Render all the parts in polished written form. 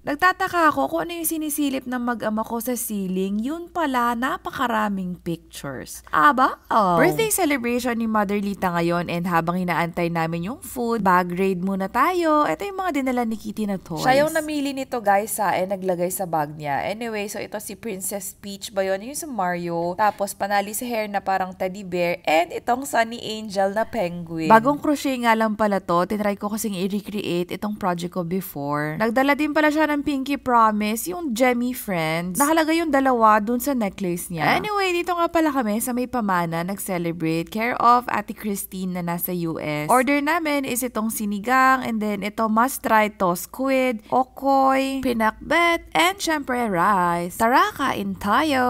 Nagtataka ako kung ano yung sinisilip ng mag-ama ko sa ceiling. Yun pala, napakaraming pictures. Aba? Oh. Birthday celebration ni Mother Lita ngayon, and habang inaantay namin yung food, bag raid muna tayo. Ito yung mga dinala ni Kitty na toys. Siya yung namili nito guys naglagay sa bag niya. Anyway, so ito si Princess Peach ba yun? Yung sa Mario. Tapos panali sa hair na parang teddy bear. And itong Sunny Angel na penguin. Bagong crochet nga lang pala to. Tinry ko kasing i-recreate itong project ko before. Nagdala din pala siya ng Pinky Promise, yung Gemmy Friends. Nakalagay yung dalawa dun sa necklace niya. Anyway, dito nga pala kami sa may pamana nag-celebrate. Care of Ate Christine na nasa US. Order namin is itong sinigang, and then ito must-try to squid, okoy, pinakbet, and syempre rice. Tara, kain tayo!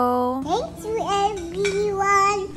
Thank you, everyone!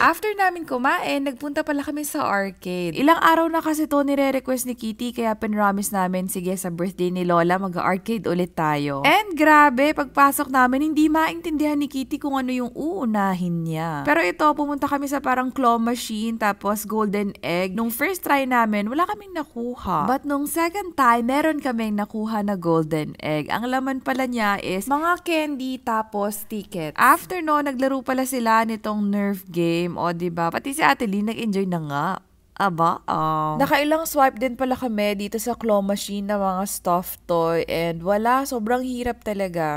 After namin kumain, nagpunta pala kami sa arcade. Ilang araw na kasi to nire-request ni Kitty, kaya pinramis namin, sige sa birthday ni Lola, mag-arcade ulit tayo. And grabe, pagpasok namin, hindi maintindihan ni Kitty kung ano yung uunahin niya. Pero ito, pumunta kami sa parang claw machine, tapos golden egg. Nung first try namin, wala kaming nakuha. But nung second time, meron kaming nakuha na golden egg. Ang laman pala niya is mga candy, tapos ticket. After no, naglaro pala sila nitong Nerf game. O, diba? Pati si Ate Lee, nag-enjoy na nga. Aba, nakailang swipe din pala kami dito sa claw machine na mga stuffed toy, and wala, sobrang hirap talaga.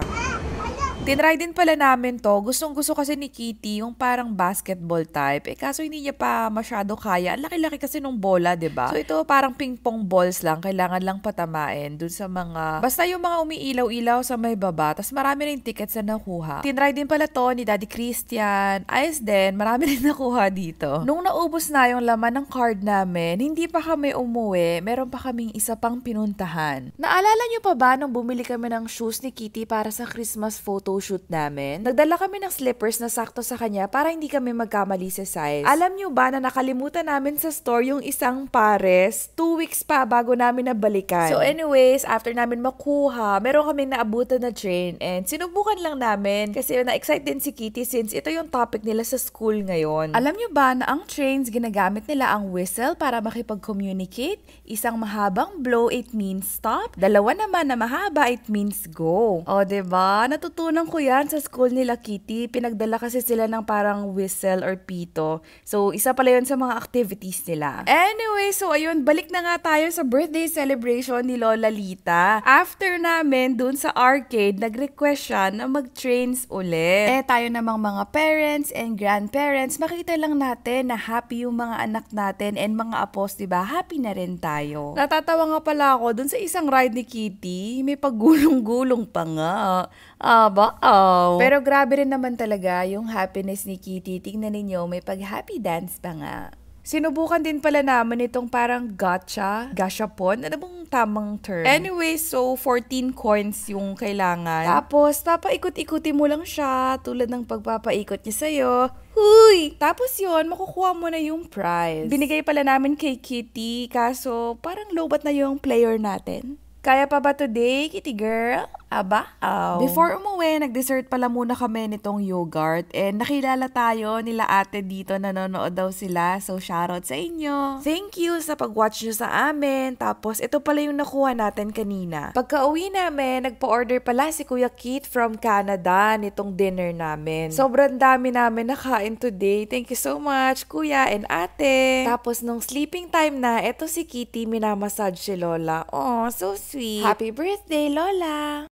Tinry din pala namin to. Gustong-gusto kasi ni Kitty yung parang basketball type. Kaso hindi niya pa masyado kaya. Ang laki-laki kasi nung bola, 'di ba? So ito parang ping-pong balls lang. Kailangan lang patamain dun sa mga... Basta yung mga umiilaw-ilaw sa may baba. Tapos marami rin tickets na nakuha. Tinry din pala to ni Daddy Christian. Ayos din. Marami rin nakuha dito. Nung naubos na yung laman ng card namin, hindi pa kami umuwi. Meron pa kaming isa pang pinuntahan. Naalala niyo pa ba nung bumili kami ng shoes ni Kitty para sa Christmas photo shoot namin? Nagdala kami ng slippers na sakto sa kanya para hindi kami magkamali sa size. Alam nyo ba na nakalimutan namin sa store yung isang pares? 2 weeks pa bago namin nabalikan. So anyways, after namin makuha, meron kaming naabutan na train, and sinubukan lang namin kasi na-excite din si Kitty since ito yung topic nila sa school ngayon. Alam nyo ba na ang trains ginagamit nila ang whistle para makipag-communicate? Isang mahabang blow, it means stop. Dalawa naman na mahaba, it means go. O, diba? Natutunan ko yan sa school nila Kitty. Pinagdala kasi sila ng parang whistle or pito. So, isa pala yun sa mga activities nila. Anyway, so ayun, balik na nga tayo sa birthday celebration ni Lola Lita. After namin, dun sa arcade, nag-request siya na mag-trains ulit. Tayo namang mga parents and grandparents, makita lang natin na happy yung mga anak natin and mga apos, diba? Happy na rin tayo. Natatawa nga pala ako dun sa isang ride ni Kitty. May paggulong-gulong pa nga. Aba, Pero grabe rin naman talaga yung happiness ni Kitty. Tingnan ninyo, may pag-happy dance pa nga. Sinubukan din pala naman itong parang gashapon. Ano bang tamang term? Anyway, so 14 coins yung kailangan. Tapos, papaikot-ikutin mo lang siya tulad ng pagpapaikot niya sa'yo. Huy! Tapos yun, makukuha mo na yung prize. Binigay pala namin kay Kitty, kaso parang lowbat na yung player natin. Kaya pa ba today, Kitty girl? Aba, Before umuwi, nag-dessert pala muna kami nitong yogurt. And nakilala tayo nila ate dito, nanonood daw sila. So, shoutout sa inyo. Thank you sa pag-watch nyo sa amin. Tapos, ito pala yung nakuha natin kanina. Pagka-uwi namin, nagpa-order pala si Kuya Kit from Canada nitong dinner namin. Sobrang dami namin nakain today. Thank you so much, Kuya and ate. Tapos, nung sleeping time na, ito si Kitty, minamassage si Lola. Oh, so sweet. Happy birthday, Lola!